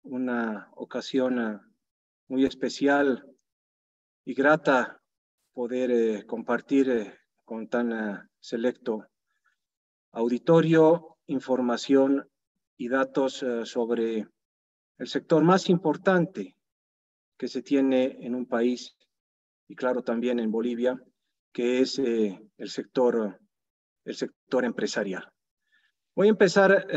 una ocasión muy especial y grata poder compartir con tan selecto auditorio información y datos sobre el sector más importante que se tiene en un país y claro también en Bolivia, que es el sector empresarial. Voy a empezar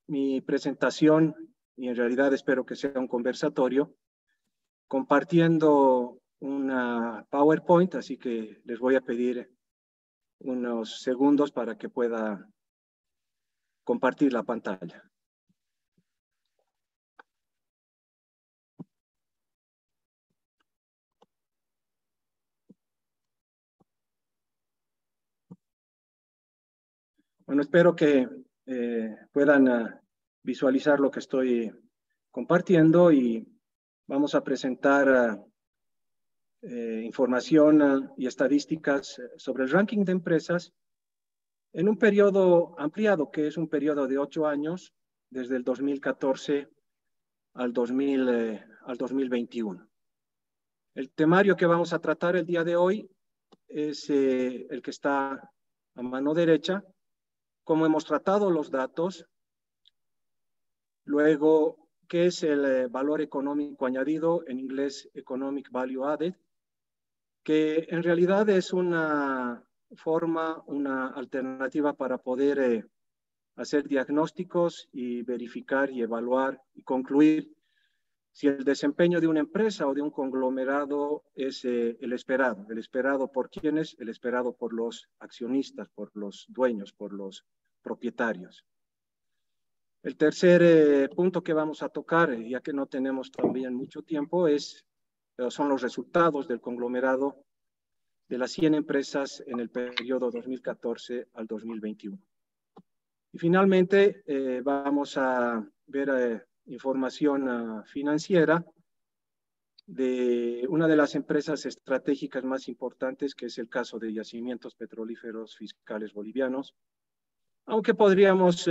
mi presentación y en realidad espero que sea un conversatorio compartiendo una PowerPoint, así que les voy a pedir unos segundos para que pueda compartir la pantalla. Bueno, espero que puedan visualizar lo que estoy compartiendo y vamos a presentar información y estadísticas sobre el ranking de empresas en un periodo ampliado, que es un periodo de 8 años, desde el 2014 al 2021. El temario que vamos a tratar el día de hoy es el que está a mano derecha, cómo hemos tratado los datos, luego qué es el valor económico añadido, en inglés Economic Value Added, que en realidad es una forma, una alternativa para poder hacer diagnósticos y verificar y evaluar y concluir si el desempeño de una empresa o de un conglomerado es el esperado por quienes, el esperado por los accionistas, por los dueños, por los propietarios. El tercer punto que vamos a tocar, ya que no tenemos también mucho tiempo, son los resultados del conglomerado de las 100 empresas en el periodo 2014 al 2021. Y finalmente vamos a ver información financiera de una de las empresas estratégicas más importantes, que es el caso de Yacimientos Petrolíferos Fiscales Bolivianos, aunque podríamos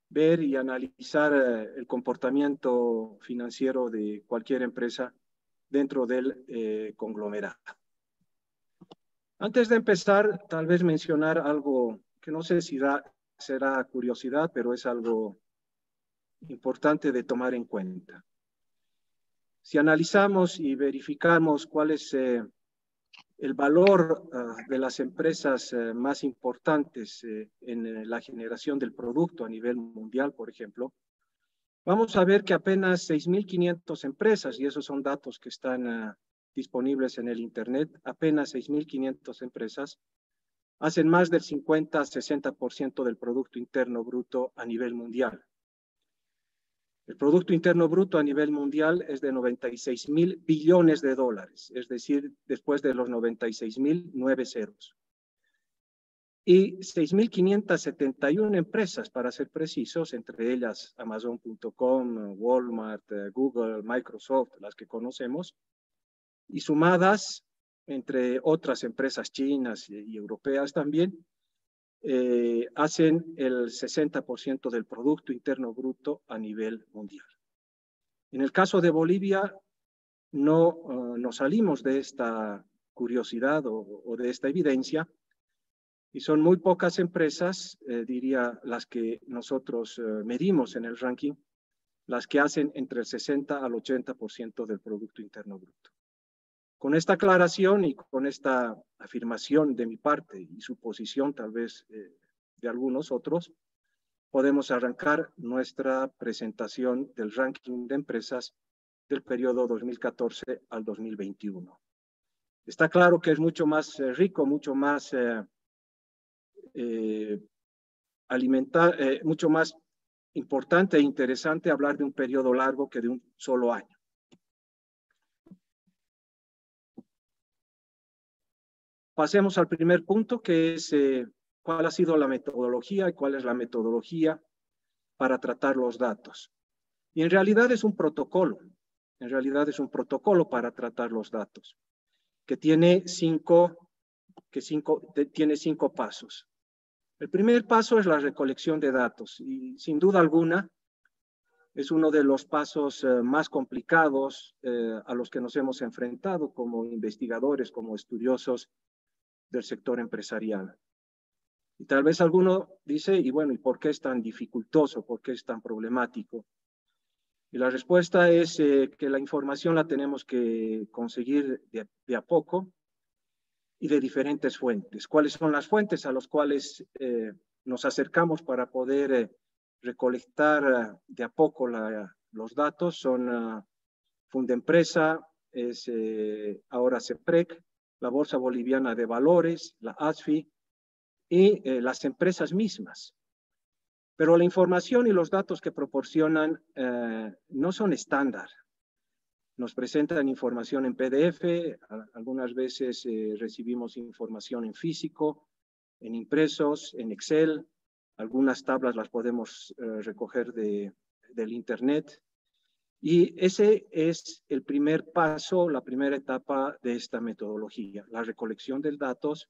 ver y analizar el comportamiento financiero de cualquier empresa dentro del conglomerado. Antes de empezar, tal vez mencionar algo que no sé si será curiosidad, pero es algo importante de tomar en cuenta. Si analizamos y verificamos cuál es el valor de las empresas más importantes en la generación del producto a nivel mundial, por ejemplo, vamos a ver que apenas 6.500 empresas, y esos son datos que están disponibles en el Internet, apenas 6.500 empresas hacen más del 50-60% del Producto Interno Bruto a nivel mundial. El Producto Interno Bruto a nivel mundial es de 96.000 billones de dólares, es decir, después de los 96.000, 9 ceros. Y 6.571 empresas, para ser precisos, entre ellas Amazon.com, Walmart, Google, Microsoft, las que conocemos, y sumadas entre otras empresas chinas y europeas también, hacen el 60% del Producto Interno Bruto a nivel mundial. En el caso de Bolivia, no nos salimos de esta curiosidad o de esta evidencia, y son muy pocas empresas, diría, las que nosotros medimos en el ranking, las que hacen entre el 60 al 80% del Producto Interno Bruto. Con esta aclaración y con esta afirmación de mi parte y suposición tal vez de algunos otros, podemos arrancar nuestra presentación del ranking de empresas del periodo 2014 al 2021. Está claro que es mucho más rico, mucho más mucho más importante e interesante hablar de un periodo largo que de un solo año. Pasemos al primer punto, que es cuál ha sido la metodología y cuál es la metodología para tratar los datos. Y en realidad es un protocolo, para tratar los datos, que tiene cinco pasos. El primer paso es la recolección de datos y sin duda alguna Es uno de los pasos más complicados a los que nos hemos enfrentado como investigadores, como estudiosos del sector empresarial. Y tal vez alguno dice, y bueno, ¿y por qué es tan dificultoso? ¿Por qué es tan problemático? Y la respuesta es que la información la tenemos que conseguir de a poco y de diferentes fuentes. ¿Cuáles son las fuentes a las cuales nos acercamos para poder recolectar de a poco los datos? Son Fundempresa, es ahora CEPREC, la Bolsa Boliviana de Valores, la ASFI y las empresas mismas. Pero la información y los datos que proporcionan no son estándar. Nos presentan información en PDF, algunas veces recibimos información en físico, en impresos, en Excel, algunas tablas las podemos recoger del Internet. Y ese es el primer paso, la primera etapa de esta metodología, la recolección de datos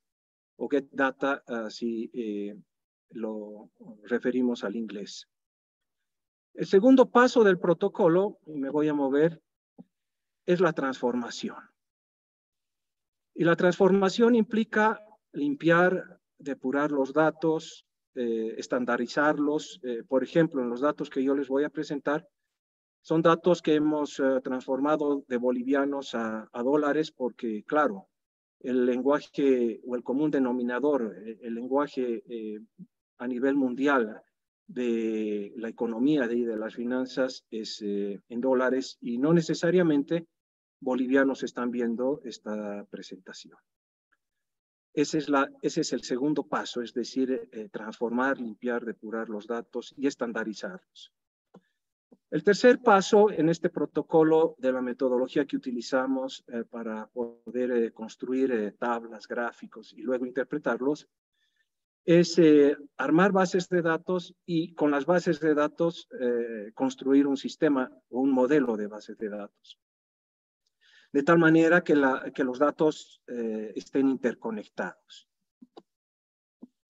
o get data, si lo referimos al inglés. El segundo paso del protocolo, y me voy a mover, es la transformación. Y la transformación implica limpiar, depurar los datos, estandarizarlos. Por ejemplo, en los datos que yo les voy a presentar, son datos que hemos transformado de bolivianos a dólares porque, claro, el lenguaje o el común denominador, el lenguaje a nivel mundial de la economía y de las finanzas es en dólares y no necesariamente bolivianos están viendo esta presentación. Ese es el segundo paso, es decir, transformar, limpiar, depurar los datos y estandarizarlos. El tercer paso en este protocolo de la metodología que utilizamos para poder construir tablas, gráficos y luego interpretarlos es armar bases de datos y con las bases de datos construir un sistema o un modelo de bases de datos. De tal manera que los datos estén interconectados.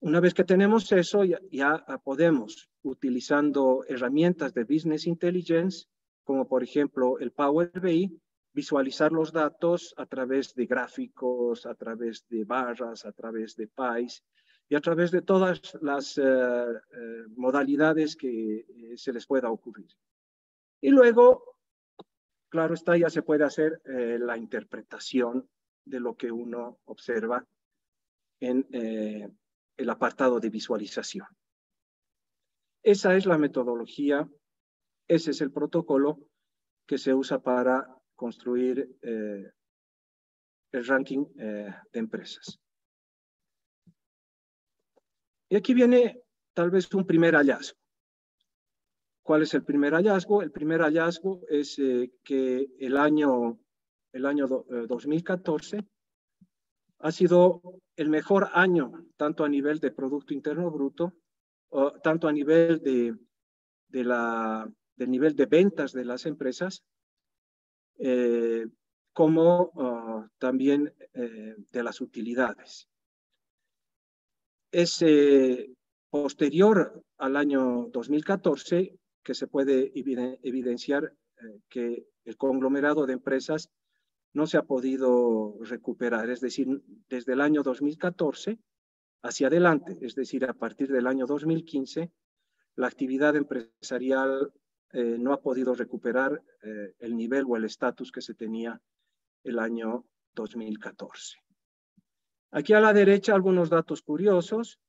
Una vez que tenemos eso, ya podemos, utilizando herramientas de Business Intelligence, como por ejemplo el Power BI, visualizar los datos a través de gráficos, a través de barras, a través de pies y a través de todas las modalidades que se les pueda ocurrir. Y luego, claro está, ya se puede hacer la interpretación de lo que uno observa en el apartado de visualización. Esa es la metodología, ese es el protocolo que se usa para construir el ranking de empresas. Y aquí viene tal vez un primer hallazgo. ¿Cuál es el primer hallazgo? El primer hallazgo es que el año 2014 ha sido el mejor año, tanto a nivel de Producto Interno Bruto, tanto a nivel del nivel de ventas de las empresas, como también de las utilidades. Es posterior al año 2014 que se puede evidenciar que el conglomerado de empresas no se ha podido recuperar, es decir, desde el año 2014 hacia adelante, es decir, a partir del año 2015, la actividad empresarial no ha podido recuperar el nivel o el estatus que se tenía el año 2014. Aquí a la derecha algunos datos curiosos,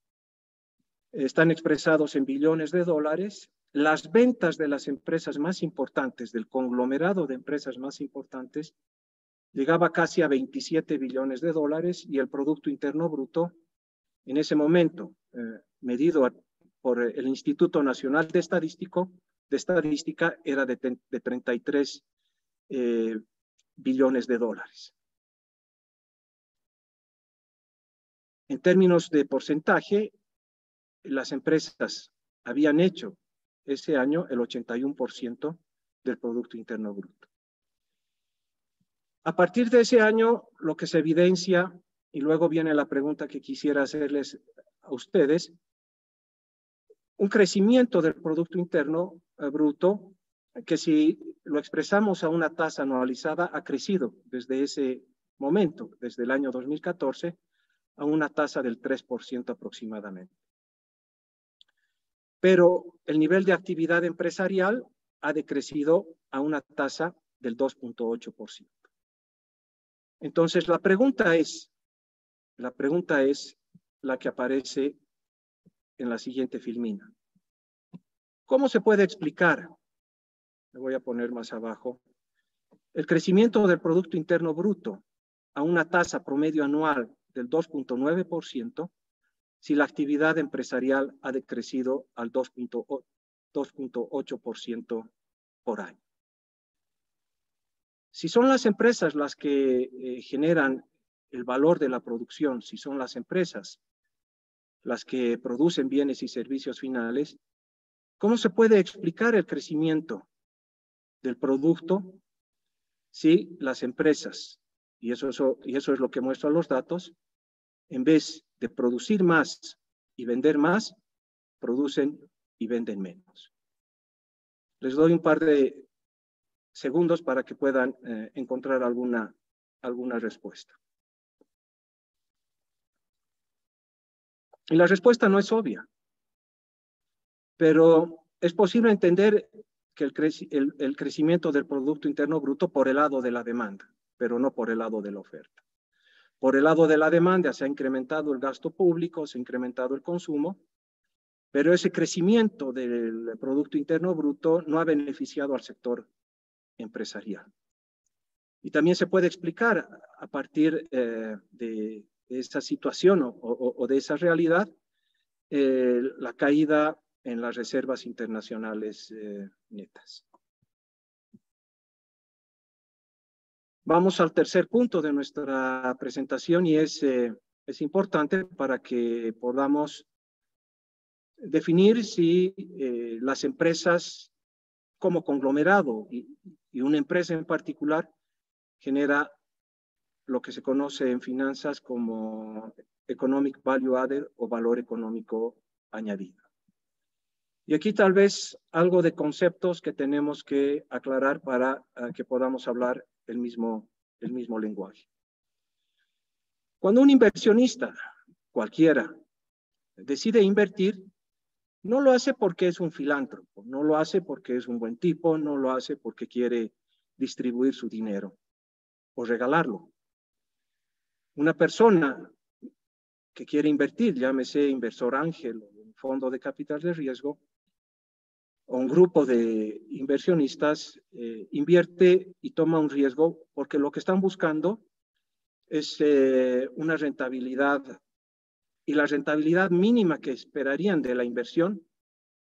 están expresados en billones de dólares. Las ventas de las empresas más importantes, del conglomerado de empresas más importantes, llegaba casi a 27 billones de dólares y el Producto Interno Bruto, en ese momento, medido por el Instituto Nacional de Estadística, era de 33 billones de dólares. En términos de porcentaje, las empresas habían hecho ese año el 81% del Producto Interno Bruto. A partir de ese año, lo que se evidencia, y luego viene la pregunta que quisiera hacerles a ustedes, un crecimiento del Producto Interno Bruto que si lo expresamos a una tasa anualizada, ha crecido desde ese momento, desde el año 2014, a una tasa del 3% aproximadamente. Pero el nivel de actividad empresarial ha decrecido a una tasa del 2.8%. Entonces, la pregunta es la que aparece en la siguiente filmina. ¿Cómo se puede explicar? Me voy a poner más abajo. El crecimiento del Producto Interno Bruto a una tasa promedio anual del 2.9% si la actividad empresarial ha decrecido al 2.8% por año. Si son las empresas las que generan el valor de la producción, si son las empresas las que producen bienes y servicios finales, ¿cómo se puede explicar el crecimiento del producto si las empresas, y eso es lo que muestran los datos, en vez de producir más y vender más, producen y venden menos? Les doy un par de segundos para que puedan encontrar alguna respuesta. Y la respuesta no es obvia, pero es posible entender que el crecimiento del Producto Interno Bruto por el lado de la demanda, pero no por el lado de la oferta. Por el lado de la demanda se ha incrementado el gasto público, se ha incrementado el consumo, pero ese crecimiento del Producto Interno Bruto no ha beneficiado al sector empresarial. Y también se puede explicar a partir de esa situación o de esa realidad la caída en las reservas internacionales netas. Vamos al tercer punto de nuestra presentación y es importante para que podamos definir si las empresas como conglomerado y una empresa en particular genera lo que se conoce en finanzas como Economic Value Added o valor económico añadido. Y aquí tal vez algo de conceptos que tenemos que aclarar para que podamos hablar el mismo lenguaje. Cuando un inversionista, cualquiera, decide invertir, no lo hace porque es un filántropo, no lo hace porque es un buen tipo, no lo hace porque quiere distribuir su dinero o regalarlo. Una persona que quiere invertir, llámese inversor ángel o un fondo de capital de riesgo, o un grupo de inversionistas invierte y toma un riesgo porque lo que están buscando es una rentabilidad, y la rentabilidad mínima que esperarían de la inversión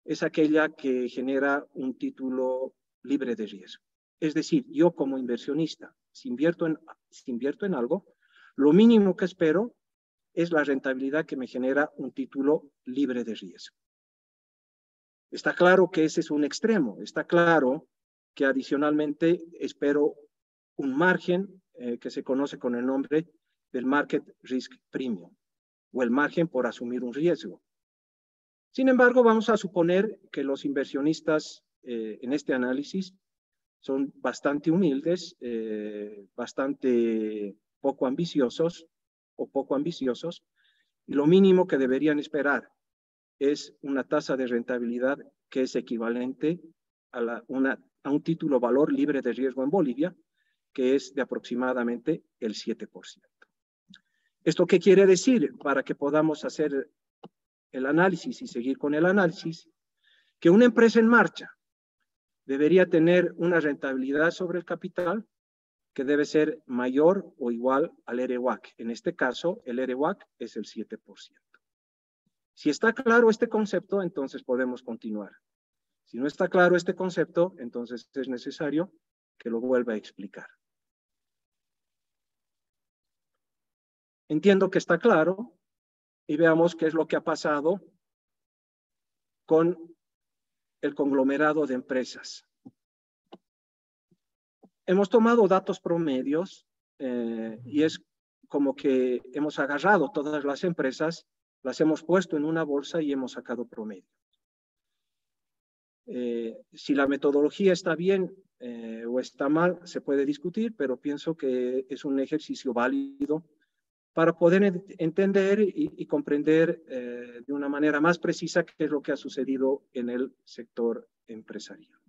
es aquella que genera un título libre de riesgo. Es decir, yo como inversionista, si invierto en algo, lo mínimo que espero es la rentabilidad que me genera un título libre de riesgo. Está claro que ese es un extremo, está claro que adicionalmente espero un margen que se conoce con el nombre del Market Risk Premium, o el margen por asumir un riesgo. Sin embargo, vamos a suponer que los inversionistas en este análisis son bastante humildes, bastante poco ambiciosos, y lo mínimo que deberían esperar es una tasa de rentabilidad que es equivalente a un título valor libre de riesgo en Bolivia, que es de aproximadamente el 7%. ¿Esto qué quiere decir? Para que podamos hacer el análisis y seguir con el análisis, que una empresa en marcha debería tener una rentabilidad sobre el capital que debe ser mayor o igual al ERE/WACC. En este caso, el ERE/WACC es el 7%. Si está claro este concepto, entonces podemos continuar. Si no está claro este concepto, entonces es necesario que lo vuelva a explicar. Entiendo que está claro y veamos qué es lo que ha pasado con el conglomerado de empresas. Hemos tomado datos promedios y es como que hemos agarrado todas las empresas, las hemos puesto en una bolsa y hemos sacado promedio. Si la metodología está bien o está mal, se puede discutir, pero pienso que es un ejercicio válido para poder entender y comprender de una manera más precisa qué es lo que ha sucedido en el sector empresarial.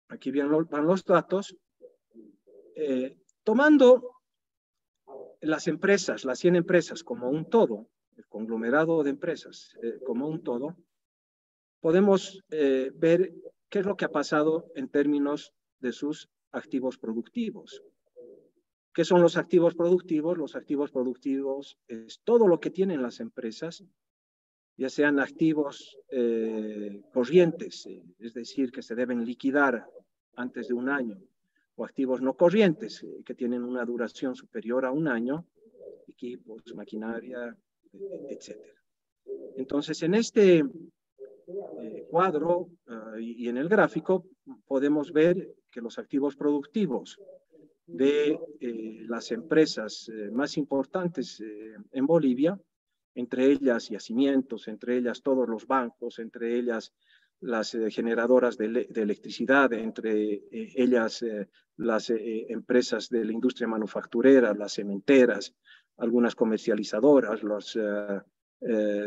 Aquí van los datos. Tomando las empresas, las 100 empresas como un todo, el conglomerado de empresas como un todo, podemos ver qué es lo que ha pasado en términos de sus activos productivos. ¿Qué son los activos productivos? Los activos productivos es todo lo que tienen las empresas, ya sean activos corrientes, es decir, que se deben liquidar antes de un año, o activos no corrientes, que tienen una duración superior a un año, equipos, maquinaria, etc. Entonces, en este cuadro y en el gráfico podemos ver que los activos productivos de las empresas más importantes en Bolivia, entre ellas yacimientos, entre ellas todos los bancos, entre ellas las generadoras de electricidad, entre ellas las empresas de la industria manufacturera, las cementeras, algunas comercializadoras, los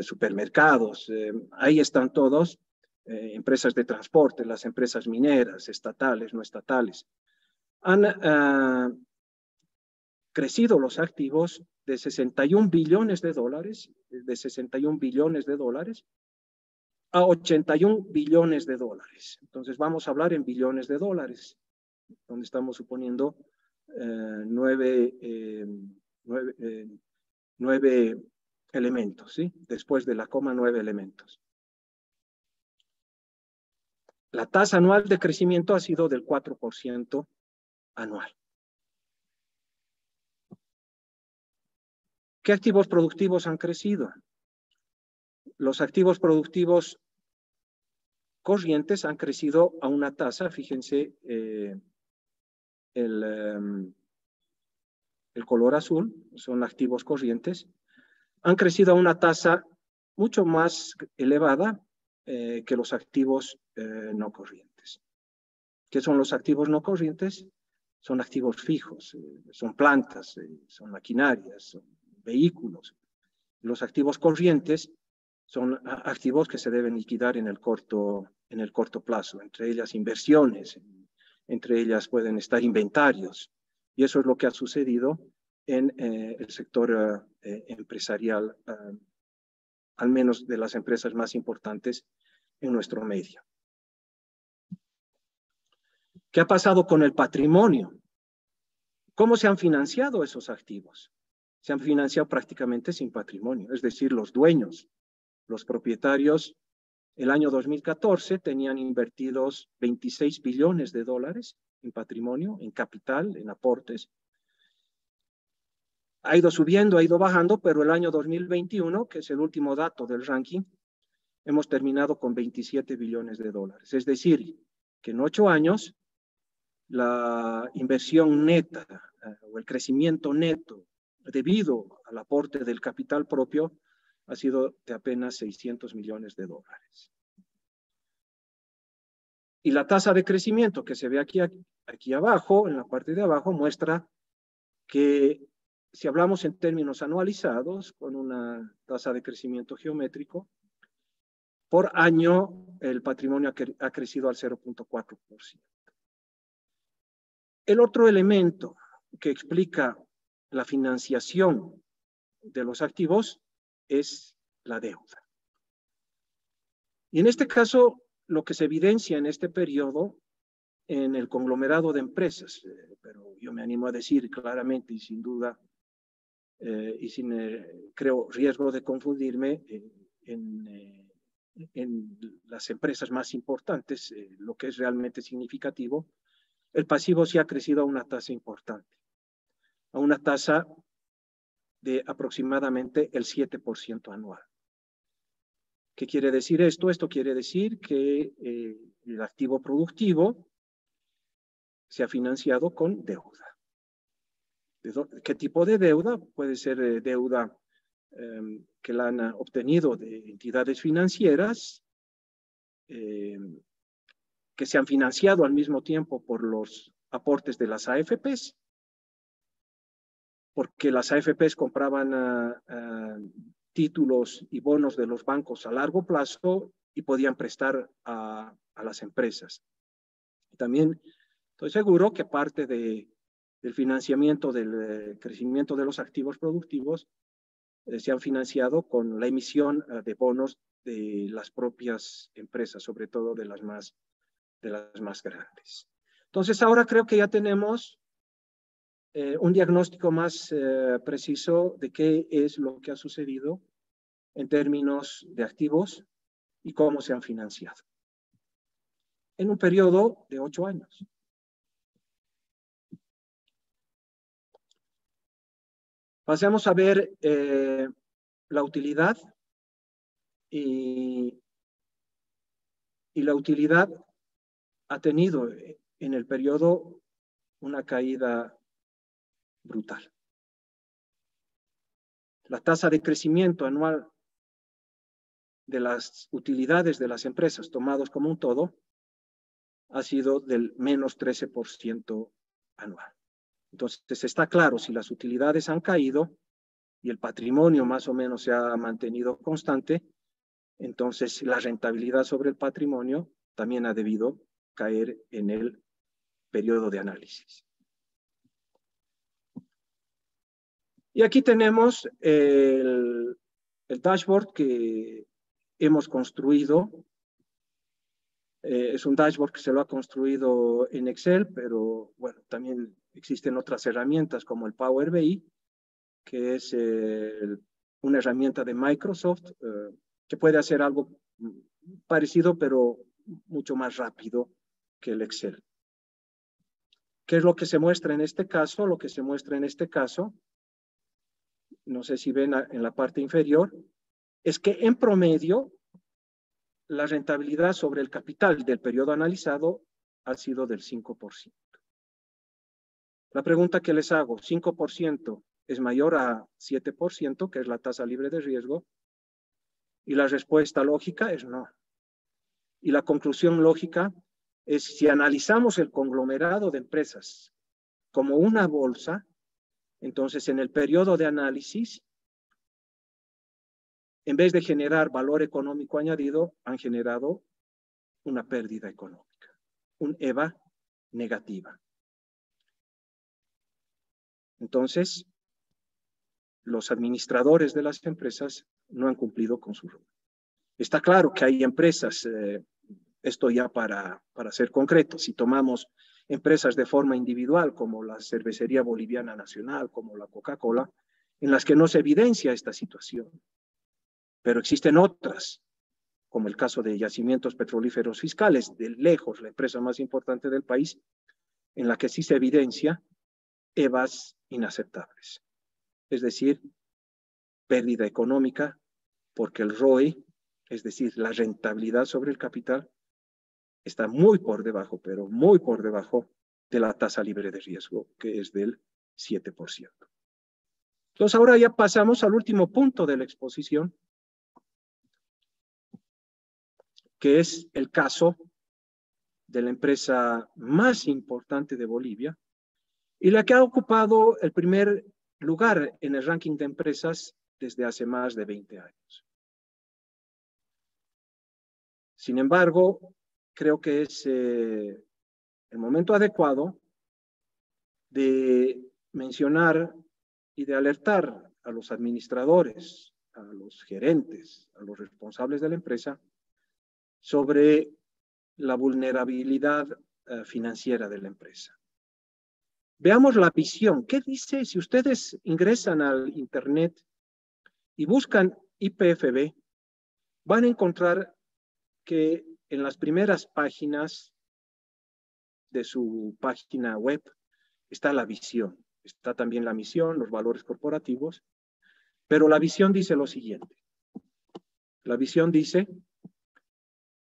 supermercados, ahí están todos, empresas de transporte, las empresas mineras, estatales, no estatales. Han crecido los activos de 61 billones de dólares, a 81 billones de dólares. Entonces vamos a hablar en billones de dólares, donde estamos suponiendo nueve elementos, ¿sí? Después de la coma, 9 elementos. La tasa anual de crecimiento ha sido del 4% anual. ¿Qué activos productivos han crecido? Los activos productivos corrientes han crecido a una tasa, fíjense, el color azul, son activos corrientes, han crecido a una tasa mucho más elevada que los activos no corrientes. ¿Qué son los activos no corrientes? Son activos fijos, son plantas, son maquinarias, son vehículos. Los activos corrientes son activos que se deben liquidar en el corto plazo, entre ellas inversiones, entre ellas pueden estar inventarios, y eso es lo que ha sucedido en el sector empresarial, al menos de las empresas más importantes en nuestro medio. ¿Qué ha pasado con el patrimonio? ¿Cómo se han financiado esos activos? Se han financiado prácticamente sin patrimonio, es decir, los dueños, los propietarios, el año 2014 tenían invertidos 26 billones de dólares en patrimonio, en capital, en aportes. Ha ido subiendo, ha ido bajando, pero el año 2021, que es el último dato del ranking, hemos terminado con 27 billones de dólares. Es decir, que en 8 años la inversión neta o el crecimiento neto debido al aporte del capital propio ha sido de apenas 600 millones de dólares. Y la tasa de crecimiento que se ve aquí abajo, en la parte de abajo, muestra que si hablamos en términos anualizados, con una tasa de crecimiento geométrico, por año el patrimonio ha crecido al 0.4%. El otro elemento que explica la financiación de los activos es la deuda. Y en este caso, lo que se evidencia en este periodo, en el conglomerado de empresas, pero yo me animo a decir claramente y sin duda, y sin, creo, riesgo de confundirme, en las empresas más importantes, lo que es realmente significativo, el pasivo sí ha crecido a una tasa importante, a una tasa de aproximadamente el 7% anual. ¿Qué quiere decir esto? Esto quiere decir que el activo productivo se ha financiado con deuda. ¿Qué tipo de deuda? Puede ser deuda que la han obtenido de entidades financieras, que se han financiado al mismo tiempo por los aportes de las AFPs, porque las AFPs compraban títulos y bonos de los bancos a largo plazo y podían prestar a las empresas. También estoy seguro que parte del financiamiento del crecimiento de los activos productivos se han financiado con la emisión de bonos de las propias empresas, sobre todo de las más grandes. Entonces, ahora creo que ya tenemos un diagnóstico más preciso de qué es lo que ha sucedido en términos de activos y cómo se han financiado en un periodo de 8 años. Pasemos a ver la utilidad y la utilidad ha tenido en el periodo una caída brutal. La tasa de crecimiento anual de las utilidades de las empresas tomados como un todo ha sido del menos 13% anual. Entonces está claro, si las utilidades han caído y el patrimonio más o menos se ha mantenido constante, entonces la rentabilidad sobre el patrimonio también ha debido caer en el periodo de análisis. Y aquí tenemos el dashboard que hemos construido. Es un dashboard que se lo ha construido en Excel, pero bueno, también existen otras herramientas como el Power BI, que es una herramienta de Microsoft que puede hacer algo parecido, pero mucho más rápido que el Excel. ¿Qué es lo que se muestra en este caso? Lo que se muestra en este caso, no sé si ven en la parte inferior, es que en promedio la rentabilidad sobre el capital del periodo analizado ha sido del 5%. La pregunta que les hago, 5% es mayor a 7%, que es la tasa libre de riesgo, y la respuesta lógica es no. Y la conclusión lógica es, si analizamos el conglomerado de empresas como una bolsa, entonces en el periodo de análisis, en vez de generar valor económico añadido, han generado una pérdida económica, un EVA negativa. Entonces, los administradores de las empresas no han cumplido con su rol. Está claro que hay empresas, esto ya para ser concreto, si tomamos empresas de forma individual, como la Cervecería Boliviana Nacional, como la Coca-Cola, en las que no se evidencia esta situación. Pero existen otras, como el caso de Yacimientos Petrolíferos Fiscales, de lejos la empresa más importante del país, en la que sí se evidencia EVAs inaceptables. Es decir, pérdida económica, porque el ROE, es decir, la rentabilidad sobre el capital, está muy por debajo, pero muy por debajo de la tasa libre de riesgo, que es del 7%. Entonces, ahora ya pasamos al último punto de la exposición, que es el caso de la empresa más importante de Bolivia y la que ha ocupado el primer lugar en el ranking de empresas desde hace más de 20 años. Sin embargo, creo que es el momento adecuado de mencionar y de alertar a los administradores, a los gerentes, a los responsables de la empresa sobre la vulnerabilidad financiera de la empresa. Veamos la visión. ¿Qué dice? Si ustedes ingresan al Internet y buscan IPFB, van a encontrar que en las primeras páginas de su página web está la visión. Está también la misión, los valores corporativos, pero la visión dice lo siguiente. La visión dice,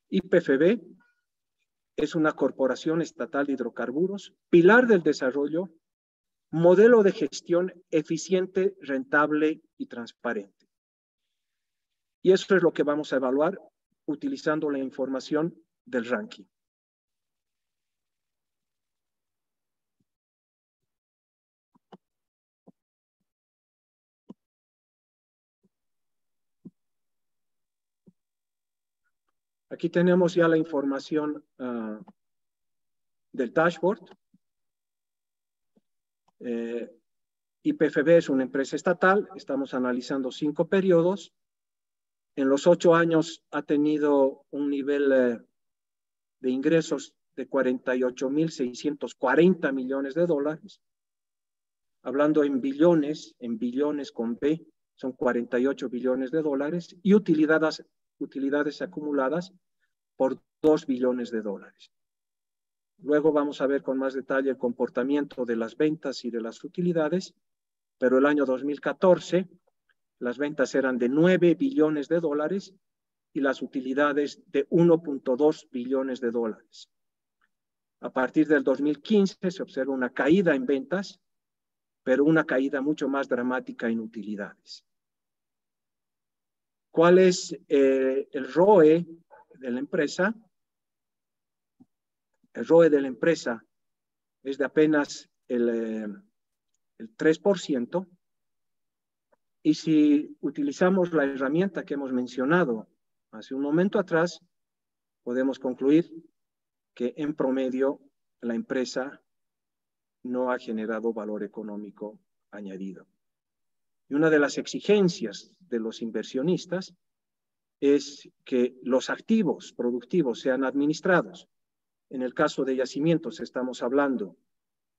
IPFB es una corporación estatal de hidrocarburos, pilar del desarrollo, modelo de gestión eficiente, rentable y transparente. Y eso es lo que vamos a evaluar utilizando la información del ranking. Aquí tenemos ya la información del dashboard. YPFB es una empresa estatal, estamos analizando 5 periodos. En los 8 años ha tenido un nivel de ingresos de 48.640 millones de dólares. Hablando en billones con B, son 48 billones de dólares y utilidades acumuladas por 2 billones de dólares. Luego vamos a ver con más detalle el comportamiento de las ventas y de las utilidades, pero el año 2014 las ventas eran de 9 billones de dólares y las utilidades de 1.2 billones de dólares. A partir del 2015 se observa una caída en ventas, pero una caída mucho más dramática en utilidades. ¿Cuál es el ROE de la empresa? El ROE de la empresa es de apenas el 3%. Y si utilizamos la herramienta que hemos mencionado hace un momento atrás, podemos concluir que en promedio la empresa no ha generado valor económico añadido. Y una de las exigencias de los inversionistas es que los activos productivos sean administrados. En el caso de yacimientos estamos hablando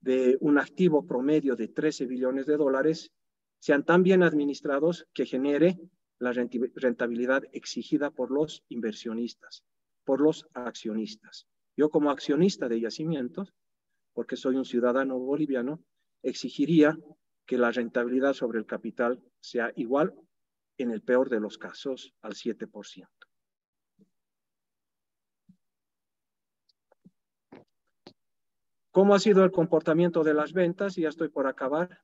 de un activo promedio de 13 billones de dólares, sean tan bien administrados que genere la rentabilidad exigida por los inversionistas, por los accionistas. Yo como accionista de yacimientos, porque soy un ciudadano boliviano, exigiría que la rentabilidad sobre el capital sea igual, en el peor de los casos, al 7%. ¿Cómo ha sido el comportamiento de las ventas? Ya estoy por acabar.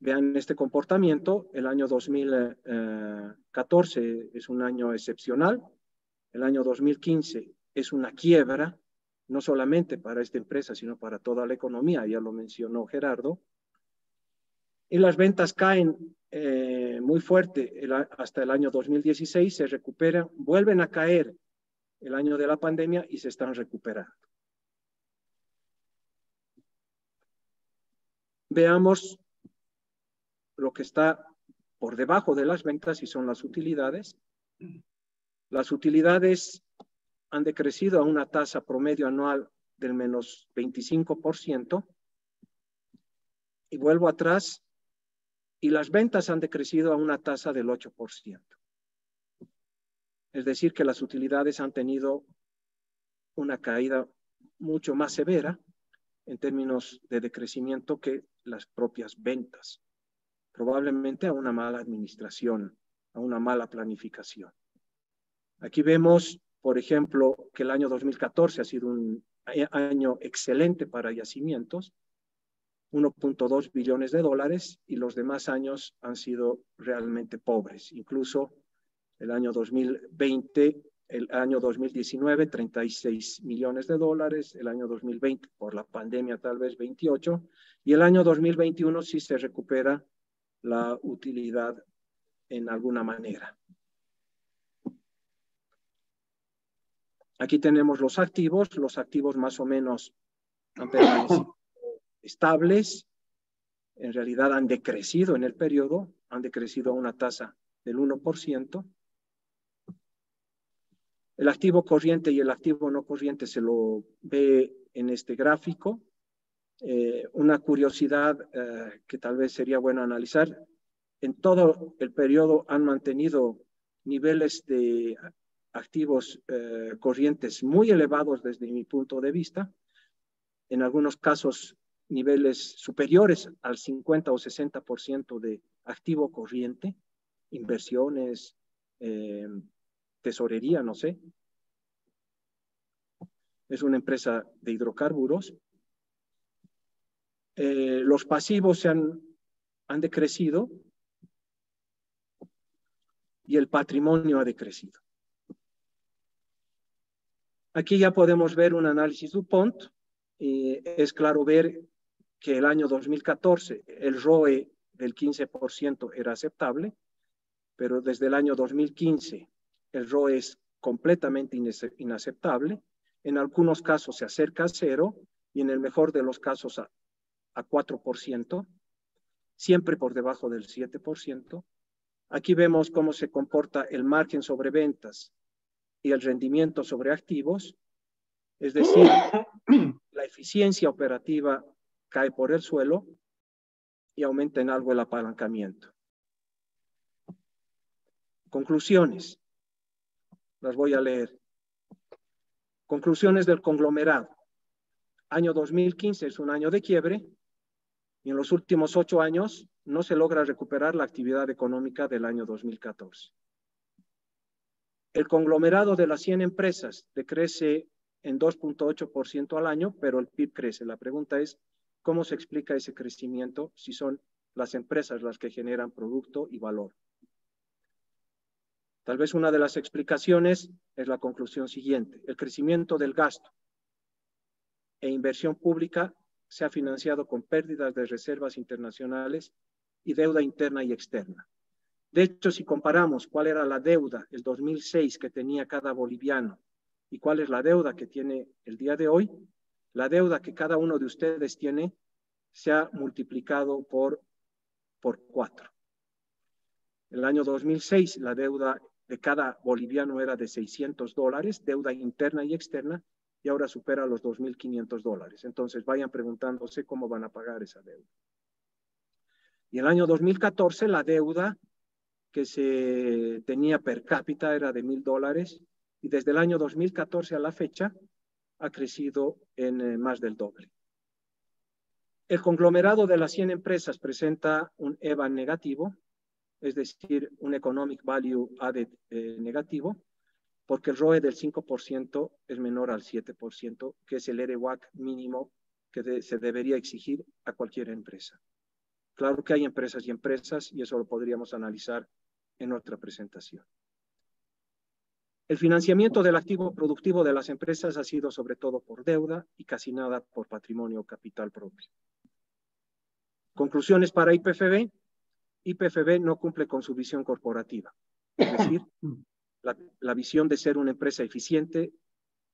Vean este comportamiento. El año 2014 es un año excepcional. El año 2015 es una quiebra, no solamente para esta empresa, sino para toda la economía, ya lo mencionó Gerardo. Y las ventas caen muy fuerte hasta el año 2016, se recuperan, vuelven a caer el año de la pandemia y se están recuperando. Veamos lo que está por debajo de las ventas y son las utilidades. Las utilidades han decrecido a una tasa promedio anual del menos 25%. Y vuelvo atrás, y las ventas han decrecido a una tasa del 8%. Es decir, que las utilidades han tenido una caída mucho más severa en términos de decrecimiento que las propias ventas. Probablemente a una mala administración, a una mala planificación. Aquí vemos, por ejemplo, que el año 2014 ha sido un año excelente para yacimientos, 1.2 billones de dólares, y los demás años han sido realmente pobres. Incluso el año 2020, el año 2019, 36 millones de dólares, el año 2020, por la pandemia tal vez 28, y el año 2021 sí se recupera la utilidad en alguna manera. Aquí tenemos los activos más o menos han permanecido estables, en realidad han decrecido en el periodo, han decrecido a una tasa del 1%. El activo corriente y el activo no corriente se lo ve en este gráfico. Una curiosidad que tal vez sería bueno analizar, en todo el periodo han mantenido niveles de activos corrientes muy elevados desde mi punto de vista, en algunos casos niveles superiores al 50 o 60% de activo corriente, inversiones, tesorería, no sé. Es una empresa de hidrocarburos. Los pasivos han decrecido. y el patrimonio ha decrecido. Aquí ya podemos ver un análisis DuPont y es claro ver que el año 2014 el ROE del 15% era aceptable, pero desde el año 2015 el ROE es completamente inaceptable. En algunos casos se acerca a cero y en el mejor de los casos a 4%, siempre por debajo del 7%. Aquí vemos cómo se comporta el margen sobre ventas y el rendimiento sobre activos, es decir, la eficiencia operativa cae por el suelo y aumenta en algo el apalancamiento. Conclusiones. Las voy a leer. Conclusiones del conglomerado. Año 2015 es un año de quiebre y en los últimos 8 años no se logra recuperar la actividad económica del año 2014. El conglomerado de las 100 empresas decrece en 2.8% al año, pero el PIB crece. La pregunta es, ¿cómo se explica ese crecimiento si son las empresas las que generan producto y valor? Tal vez una de las explicaciones es la conclusión siguiente. El crecimiento del gasto e inversión pública se ha financiado con pérdidas de reservas internacionales y deuda interna y externa. De hecho, si comparamos cuál era la deuda el 2006 que tenía cada boliviano y cuál es la deuda que tiene el día de hoy, la deuda que cada uno de ustedes tiene se ha multiplicado por 4. En el año 2006, la deuda de cada boliviano era de $600, deuda interna y externa, y ahora supera los $2.500. Entonces, vayan preguntándose cómo van a pagar esa deuda. Y en el año 2014, la deuda que se tenía per cápita era de $1.000, y desde el año 2014 a la fecha ha crecido en más del doble. El conglomerado de las 100 empresas presenta un EVA negativo, es decir, un Economic Value Added negativo, porque el ROE del 5% es menor al 7%, que es el RWAC mínimo que se debería exigir a cualquier empresa. Claro que hay empresas y empresas, y eso lo podríamos analizar en otra presentación. El financiamiento del activo productivo de las empresas ha sido sobre todo por deuda y casi nada por patrimonio o capital propio. Conclusiones para IPFB. IPFB no cumple con su visión corporativa, es decir, la visión de ser una empresa eficiente,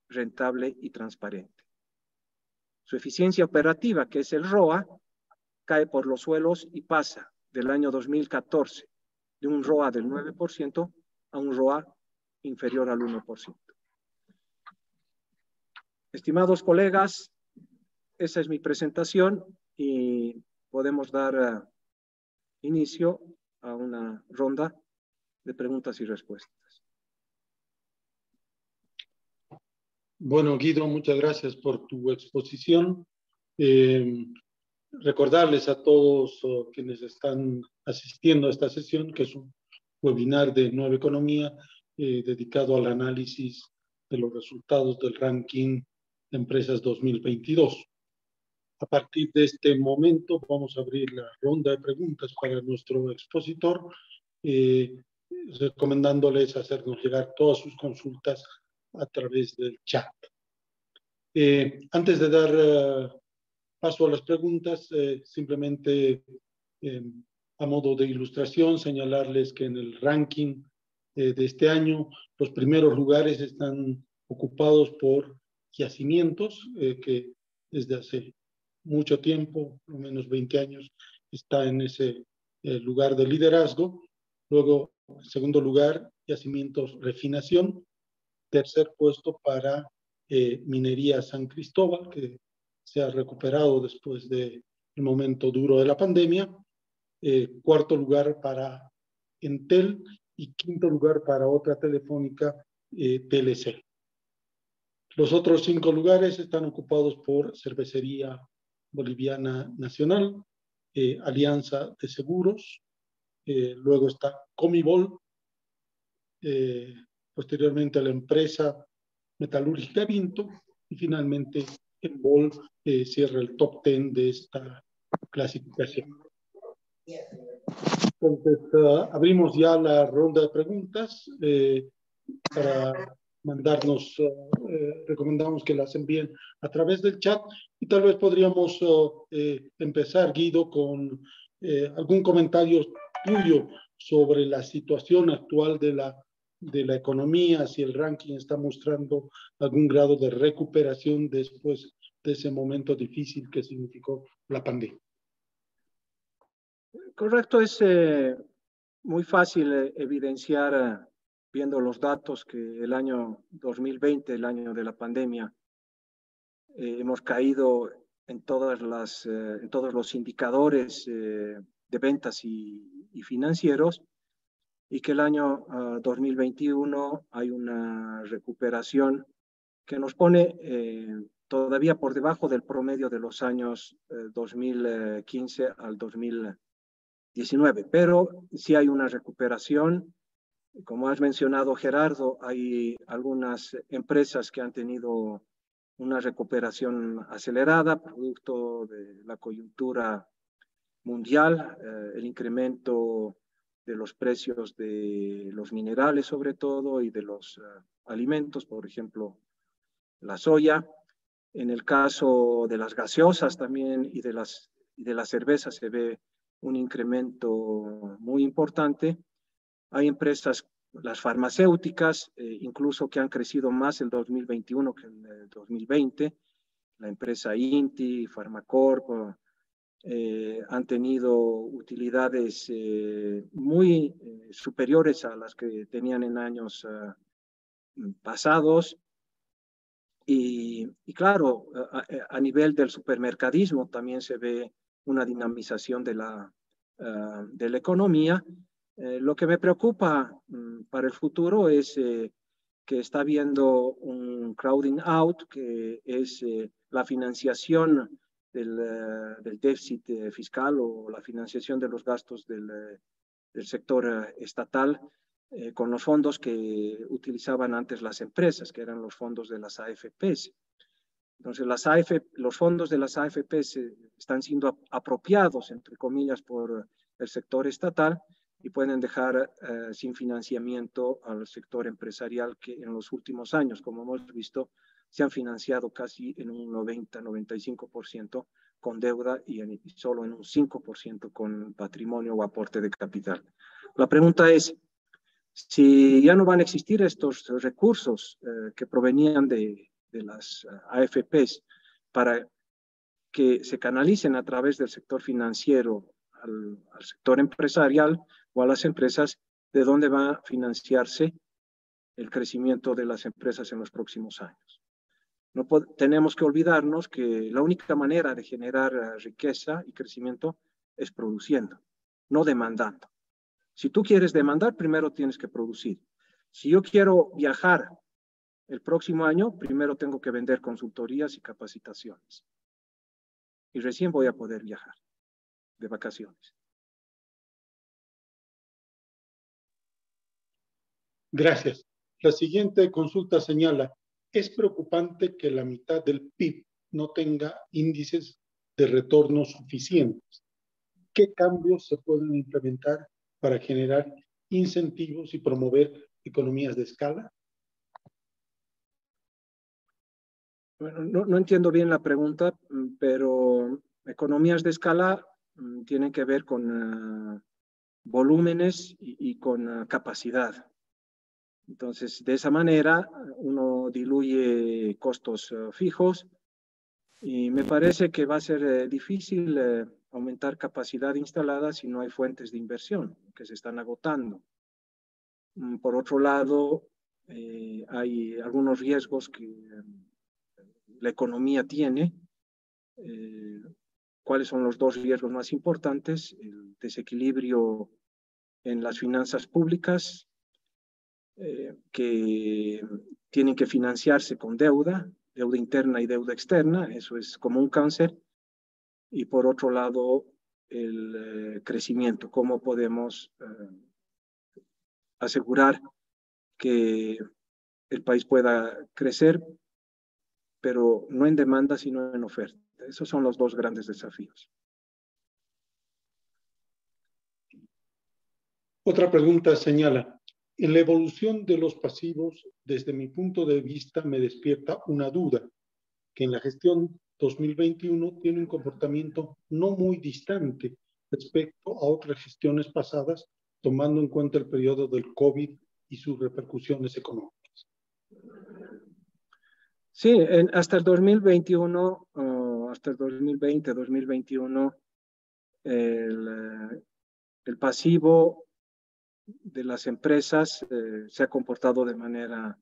rentable y transparente. Su eficiencia operativa, que es el ROA, cae por los suelos y pasa del año 2014 de un ROA del 9% a un ROA inferior al 1%. Estimados colegas, esa es mi presentación y podemos dar inicio a una ronda de preguntas y respuestas. Bueno, Guido, muchas gracias por tu exposición. Recordarles a todos quienes están asistiendo a esta sesión que es un webinar de Nueva Economía dedicado al análisis de los resultados del ranking de empresas 2022. A partir de este momento vamos a abrir la ronda de preguntas para nuestro expositor, recomendándoles hacernos llegar todas sus consultas a través del chat. Antes de dar paso a las preguntas, simplemente a modo de ilustración, señalarles que en el ranking de este año, los primeros lugares están ocupados por yacimientos, que desde hace mucho tiempo, por lo menos 20 años, está en ese lugar de liderazgo. Luego, en segundo lugar, yacimientos refinación. Tercer puesto para minería San Cristóbal, que se ha recuperado después del momento duro de la pandemia. Cuarto lugar para Entel y quinto lugar para otra telefónica, TLC. Los otros 5 lugares están ocupados por Cervecería Boliviana Nacional, Alianza de Seguros, luego está Comibol, posteriormente la empresa metalúrgica Vinto y finalmente Enbol cierra el top 10 de esta clasificación. Entonces, abrimos ya la ronda de preguntas para mandarnos, recomendamos que las envíen a través del chat y tal vez podríamos empezar, Guido, con algún comentario tuyo sobre la situación actual de la economía, si el ranking está mostrando algún grado de recuperación después de ese momento difícil que significó la pandemia. Correcto, es muy fácil evidenciar, viendo los datos, que el año 2020, el año de la pandemia, hemos caído en todos los indicadores de ventas y financieros, y que el año 2021 hay una recuperación que nos pone todavía por debajo del promedio de los años 2015 al 2019, pero sí hay una recuperación. Como has mencionado, Gerardo, hay algunas empresas que han tenido una recuperación acelerada, producto de la coyuntura mundial, el incremento de los precios de los minerales sobre todo y de los alimentos, por ejemplo, la soya. En el caso de las gaseosas también y de las cervezas se ve un incremento muy importante. Hay empresas, las farmacéuticas, incluso que han crecido más el 2021 que el 2020. La empresa Inti, Farmacorp, han tenido utilidades muy superiores a las que tenían en años pasados. Y claro, a nivel del supermercadismo también se ve una dinamización de la economía. Lo que me preocupa para el futuro es que está habiendo un crowding out, que es la financiación del déficit fiscal o la financiación de los gastos del sector estatal con los fondos que utilizaban antes las empresas, que eran los fondos de las AFPs. Entonces, los fondos de las AFPs están siendo apropiados, entre comillas, por el sector estatal y pueden dejar sin financiamiento al sector empresarial, que en los últimos años, como hemos visto, se han financiado casi en un 90-95% con deuda y solo en un 5% con patrimonio o aporte de capital. La pregunta es, si ya no van a existir estos recursos que provenían de las AFPs para que se canalicen a través del sector financiero al sector empresarial o a las empresas, ¿de dónde va a financiarse el crecimiento de las empresas en los próximos años? No tenemos que olvidarnos que la única manera de generar riqueza y crecimiento es produciendo, no demandando. Si tú quieres demandar, primero tienes que producir. Si yo quiero viajar el próximo año, primero tengo que vender consultorías y capacitaciones. Y recién voy a poder viajar de vacaciones. Gracias. La siguiente consulta señala, es preocupante que la mitad del PIB no tenga índices de retorno suficientes. ¿Qué cambios se pueden implementar para generar incentivos y promover economías de escala? Bueno, no entiendo bien la pregunta, pero economías de escala tienen que ver con volúmenes y con capacidad. Entonces, de esa manera, uno diluye costos fijos y me parece que va a ser difícil aumentar capacidad instalada si no hay fuentes de inversión que se están agotando. Por otro lado, hay algunos riesgos que la economía tiene. ¿Cuáles son los dos riesgos más importantes? El desequilibrio en las finanzas públicas, que tienen que financiarse con deuda interna y deuda externa, eso es como un cáncer. Y por otro lado, el crecimiento, cómo podemos asegurar que el país pueda crecer, pero no en demanda, sino en oferta. Esos son los dos grandes desafíos. Otra pregunta señala, en la evolución de los pasivos, desde mi punto de vista me despierta una duda, que en la gestión 2021 tiene un comportamiento no muy distante respecto a otras gestiones pasadas, tomando en cuenta el periodo del COVID y sus repercusiones económicas. Sí, hasta el 2021, hasta el 2020, 2021, el pasivo de las empresas se ha comportado de manera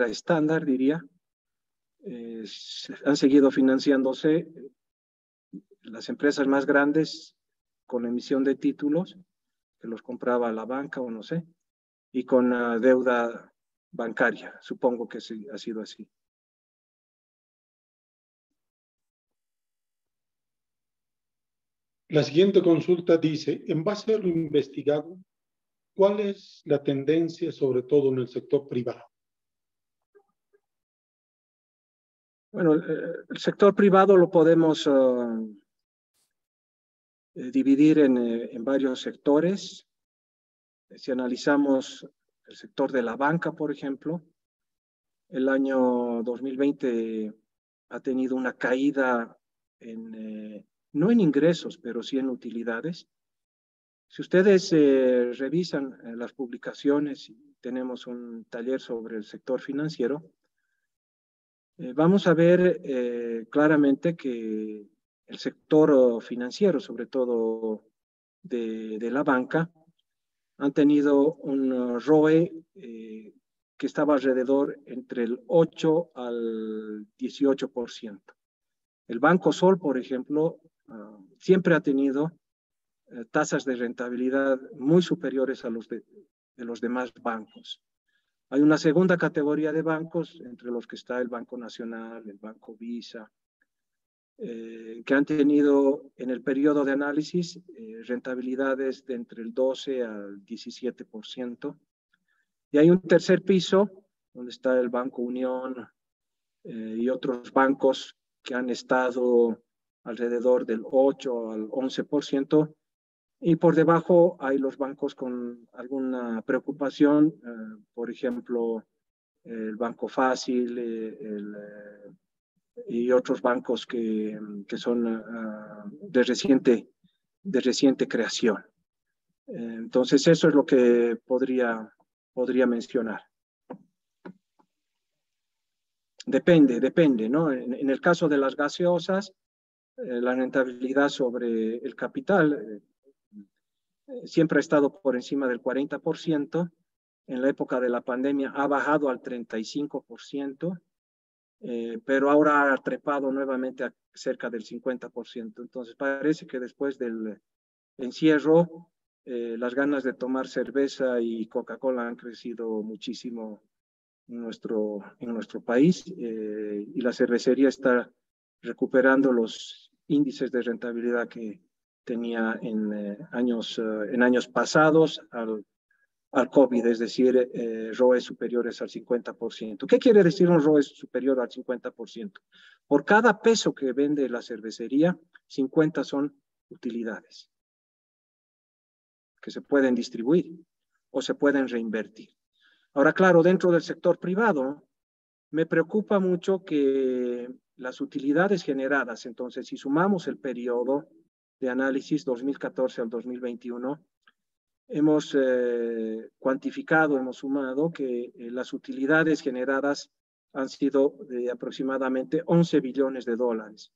estándar, diría. Han seguido financiándose las empresas más grandes con emisión de títulos, que los compraba la banca o no sé, y con deuda bancaria. Supongo que sí, ha sido así. La siguiente consulta dice, en base a lo investigado, ¿cuál es la tendencia, sobre todo en el sector privado? Bueno, el sector privado lo podemos dividir en varios sectores. Si analizamos el sector de la banca, por ejemplo, el año 2020 ha tenido una caída no en ingresos, pero sí en utilidades. Si ustedes revisan las publicaciones, tenemos un taller sobre el sector financiero, vamos a ver claramente que el sector financiero, sobre todo de la banca, han tenido un ROE que estaba alrededor entre el 8 al 18%. El Banco Sol, por ejemplo, siempre ha tenido tasas de rentabilidad muy superiores a los de los demás bancos. Hay una segunda categoría de bancos, entre los que está el Banco Nacional, el Banco Visa, que han tenido en el periodo de análisis rentabilidades de entre el 12 al 17%. Y hay un tercer piso, donde está el Banco Unión y otros bancos que han estado alrededor del 8 al 11%. Y por debajo hay los bancos con alguna preocupación, por ejemplo, el Banco Fácil, y otros bancos que son de reciente creación. Entonces, eso es lo que podría mencionar. Depende, ¿no? En el caso de las gaseosas, la rentabilidad sobre el capital siempre ha estado por encima del 40%. En la época de la pandemia ha bajado al 35%, pero ahora ha trepado nuevamente a cerca del 50%. Entonces parece que después del encierro, las ganas de tomar cerveza y Coca-Cola han crecido muchísimo en nuestro país, y la cervecería está recuperando los índices de rentabilidad que tenía en años pasados al COVID, es decir, ROE superiores al 50%. ¿Qué quiere decir un ROE superior al 50%? Por cada peso que vende la cervecería, 50 son utilidades que se pueden distribuir o se pueden reinvertir. Ahora, claro, dentro del sector privado, me preocupa mucho que las utilidades generadas, entonces, si sumamos el periodo de análisis 2014 al 2021, hemos cuantificado, hemos sumado que las utilidades generadas han sido de aproximadamente 11 billones de dólares,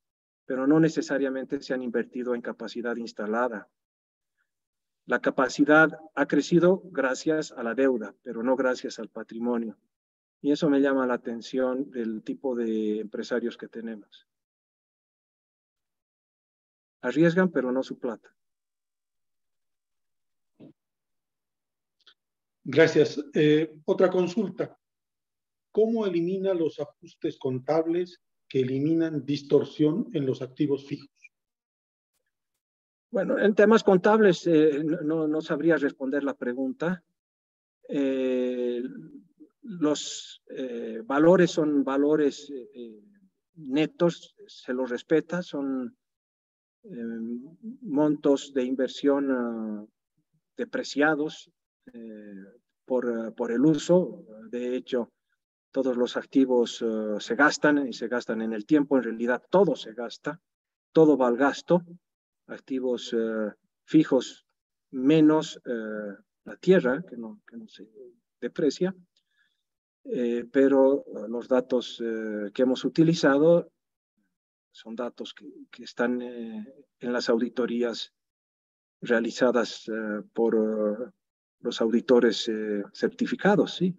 pero no necesariamente se han invertido en capacidad instalada. La capacidad ha crecido gracias a la deuda, pero no gracias al patrimonio. Y eso me llama la atención del tipo de empresarios que tenemos. Arriesgan, pero no su plata. Gracias. Otra consulta. ¿Cómo elimina los ajustes contables que eliminan distorsión en los activos fijos? Bueno, en temas contables no sabría responder la pregunta. Los valores son valores netos, se los respeta, son montos de inversión depreciados por el uso. De hecho, todos los activos se gastan y se gastan en el tiempo. En realidad, todo se gasta, todo va al gasto. Activos fijos menos la tierra, que no se deprecia. Pero los datos que hemos utilizado son datos que están en las auditorías realizadas por los auditores certificados, sí.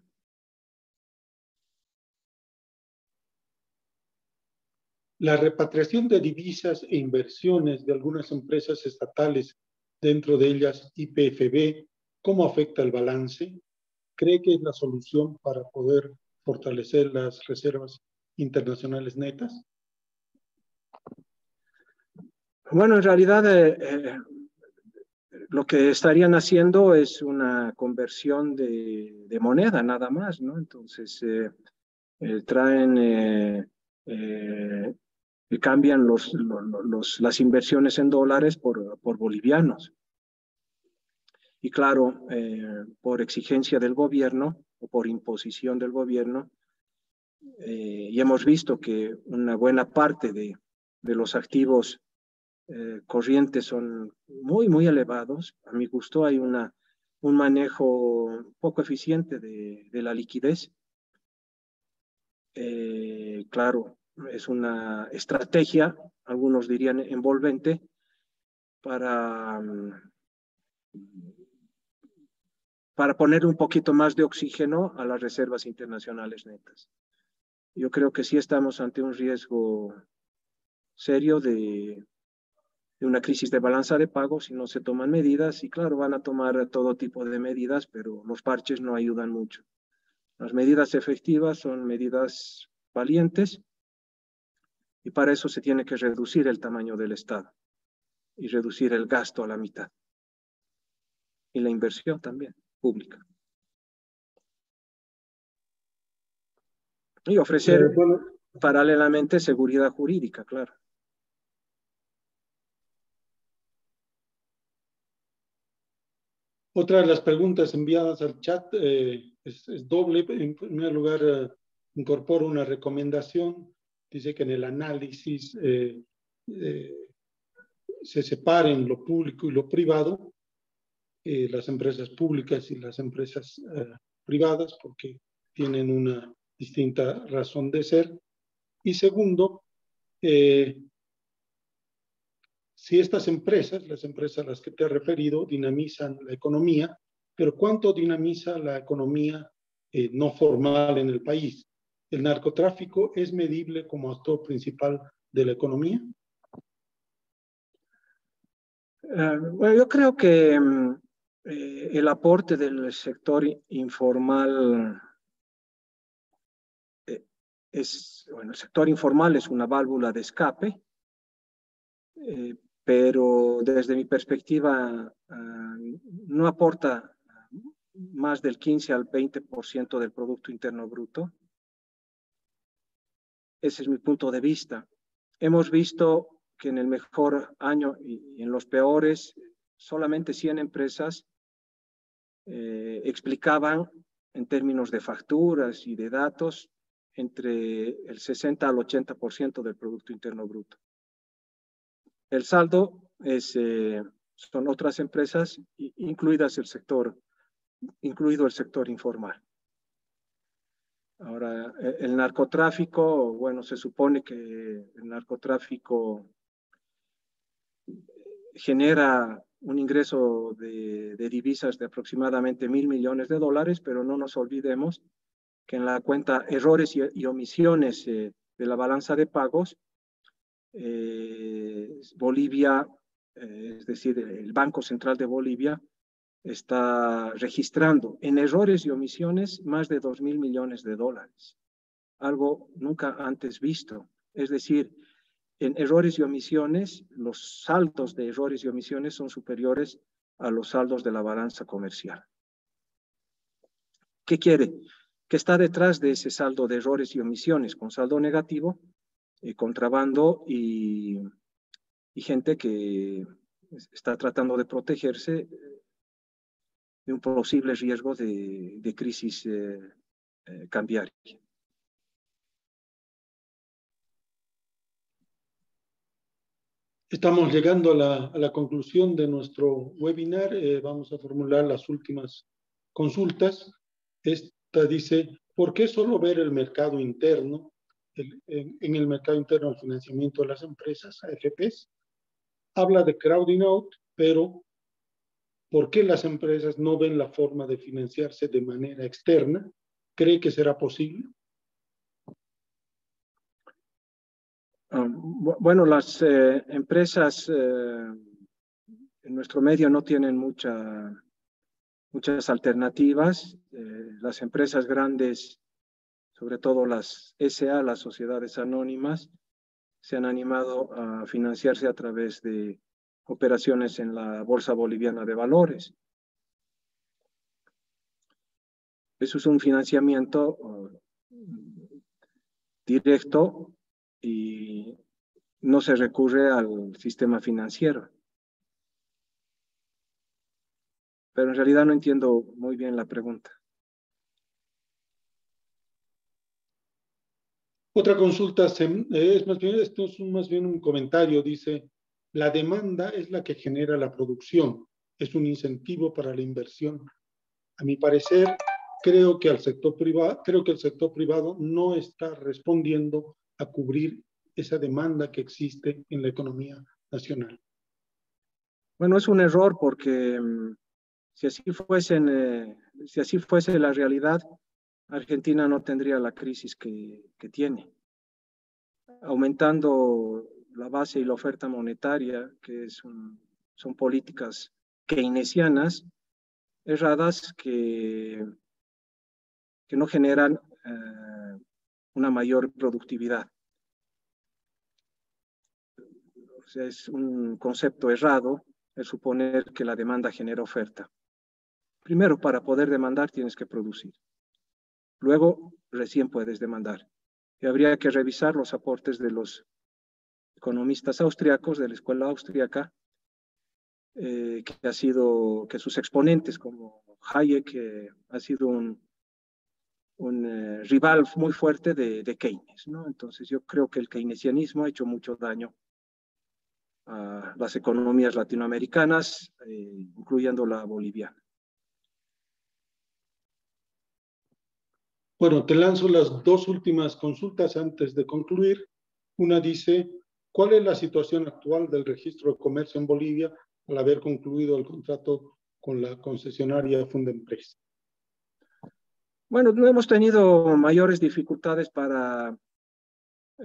La repatriación de divisas e inversiones de algunas empresas estatales, dentro de ellas YPFB, ¿cómo afecta el balance? ¿Cree que es la solución para poder fortalecer las reservas internacionales netas? Bueno, en realidad lo que estarían haciendo es una conversión de moneda, nada más, ¿no? Entonces, traen y cambian las inversiones en dólares por bolivianos. Y claro, por exigencia del gobierno o por imposición del gobierno, y hemos visto que una buena parte de los activos corrientes son muy elevados. A mi gusto hay un manejo poco eficiente de la liquidez. Claro, es una estrategia, algunos dirían envolvente, para poner un poquito más de oxígeno a las reservas internacionales netas. Yo creo que sí estamos ante un riesgo serio de una crisis de balanza de pagos si no se toman medidas, y claro, van a tomar todo tipo de medidas, pero los parches no ayudan mucho. Las medidas efectivas son medidas valientes, y para eso se tiene que reducir el tamaño del Estado y reducir el gasto a la mitad. Y la inversión también, pública. Y ofrecer paralelamente seguridad jurídica, claro. Otra de las preguntas enviadas al chat es doble. En primer lugar, incorporo una recomendación. Dice que en el análisis se separen lo público y lo privado, las empresas públicas y las empresas privadas, porque tienen una distinta razón de ser. Y segundo, si estas empresas, las empresas a las que te he referido, dinamizan la economía, pero ¿cuánto dinamiza la economía no formal en el país? ¿El narcotráfico es medible como actor principal de la economía? Bueno, yo creo que el aporte del sector informal el sector informal es una válvula de escape, pero desde mi perspectiva no aporta más del 15 al 20% del Producto Interno Bruto. Ese es mi punto de vista. Hemos visto que en el mejor año y en los peores, solamente 100 empresas explicaban en términos de facturas y de datos entre el 60 al 80% del Producto Interno Bruto. El saldo son otras empresas, incluido el sector informal. Ahora, el narcotráfico, bueno, se supone que el narcotráfico genera un ingreso de divisas de aproximadamente $1.000 millones, pero no nos olvidemos que en la cuenta errores y omisiones de la balanza de pagos, Bolivia, es decir, el Banco Central de Bolivia, está registrando en errores y omisiones más de $2.000 millones, algo nunca antes visto. Es decir, en errores y omisiones, los saldos de errores y omisiones son superiores a los saldos de la balanza comercial. ¿Qué quiere? Que está detrás de ese saldo de errores y omisiones con saldo negativo, contrabando y gente que está tratando de protegerse un posible riesgo de crisis cambiaria. Estamos llegando a la conclusión de nuestro webinar. Vamos a formular las últimas consultas. Esta dice, ¿por qué solo ver el mercado interno, en el mercado interno el financiamiento de las empresas, AFPs? Habla de crowding out, pero ¿por qué las empresas no ven la forma de financiarse de manera externa? ¿Cree que será posible? Bueno, las empresas en nuestro medio no tienen muchas alternativas. Las empresas grandes, sobre todo las SA, las sociedades anónimas, se han animado a financiarse a través de operaciones en la Bolsa Boliviana de Valores. Eso es un financiamiento directo y no se recurre al sistema financiero. Pero en realidad no entiendo muy bien la pregunta. Otra consulta, esto es más bien un comentario, dice, la demanda es la que genera la producción, es un incentivo para la inversión. A mi parecer, creo que el sector privado no está respondiendo a cubrir esa demanda que existe en la economía nacional. Bueno, es un error porque si así fuese la realidad, Argentina no tendría la crisis que tiene. Aumentando la base y la oferta monetaria, que son políticas keynesianas, erradas que no generan una mayor productividad. O sea, es un concepto errado el suponer que la demanda genera oferta. Primero, para poder demandar tienes que producir. Luego, recién puedes demandar. Y habría que revisar los aportes de los economistas austriacos, de la escuela austriaca, que sus exponentes, como Hayek, ha sido un rival muy fuerte de Keynes, ¿no? Entonces yo creo que el keynesianismo ha hecho mucho daño a las economías latinoamericanas, incluyendo la boliviana. Bueno, te lanzo las dos últimas consultas antes de concluir. Una dice, ¿cuál es la situación actual del registro de comercio en Bolivia al haber concluido el contrato con la concesionaria Fundempresa? Bueno, no hemos tenido mayores dificultades para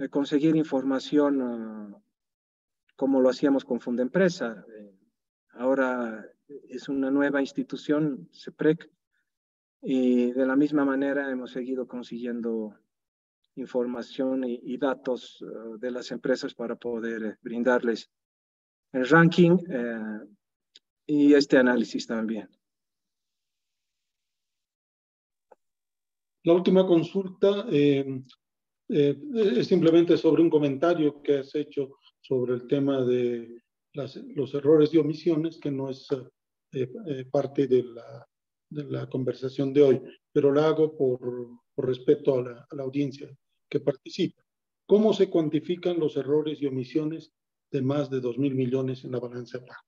conseguir información como lo hacíamos con Fundempresa. Ahora es una nueva institución, CEPREC, y de la misma manera hemos seguido consiguiendo información y datos de las empresas para poder brindarles el ranking y este análisis también. La última consulta es simplemente sobre un comentario que has hecho sobre el tema de los errores y omisiones, que no es parte de la conversación de hoy, pero la hago por respeto a la audiencia que participa. ¿Cómo se cuantifican los errores y omisiones de más de 2.000 millones en la balanza de pagos?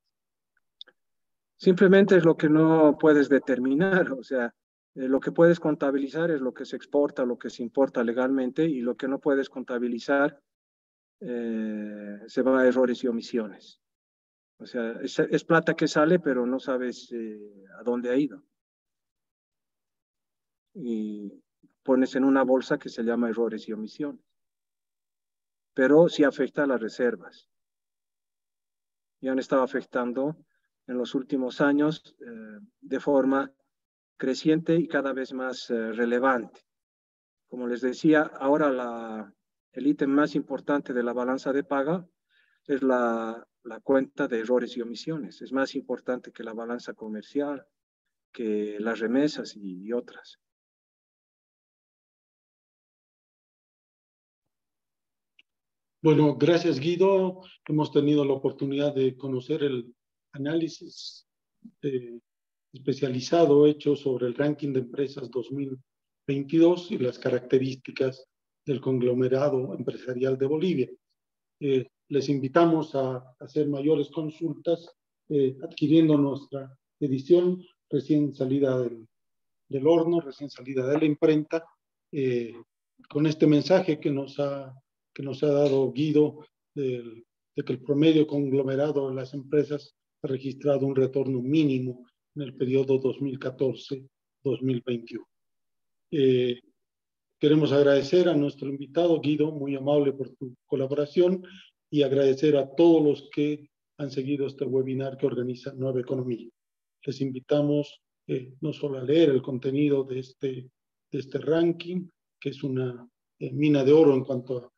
Simplemente es lo que no puedes determinar, o sea, lo que puedes contabilizar es lo que se exporta, lo que se importa legalmente, y lo que no puedes contabilizar se va a errores y omisiones. O sea, es plata que sale, pero no sabes a dónde ha ido. Y pones en una bolsa que se llama errores y omisiones. Pero sí afecta a las reservas. Y han estado afectando en los últimos años de forma creciente y cada vez más relevante. Como les decía, ahora el ítem más importante de la balanza de paga es la cuenta de errores y omisiones. Es más importante que la balanza comercial, que las remesas y otras. Bueno, gracias Guido. Hemos tenido la oportunidad de conocer el análisis especializado hecho sobre el ranking de empresas 2022 y las características del conglomerado empresarial de Bolivia. Les invitamos a hacer mayores consultas adquiriendo nuestra edición recién salida del horno, recién salida de la imprenta, con este mensaje que nos ha dado Guido de que el promedio conglomerado de las empresas ha registrado un retorno mínimo en el periodo 2014-2021. Queremos agradecer a nuestro invitado, Guido, muy amable por tu colaboración, y agradecer a todos los que han seguido este webinar que organiza Nueva Economía. Les invitamos no solo a leer el contenido de este ranking, que es una mina de oro en cuanto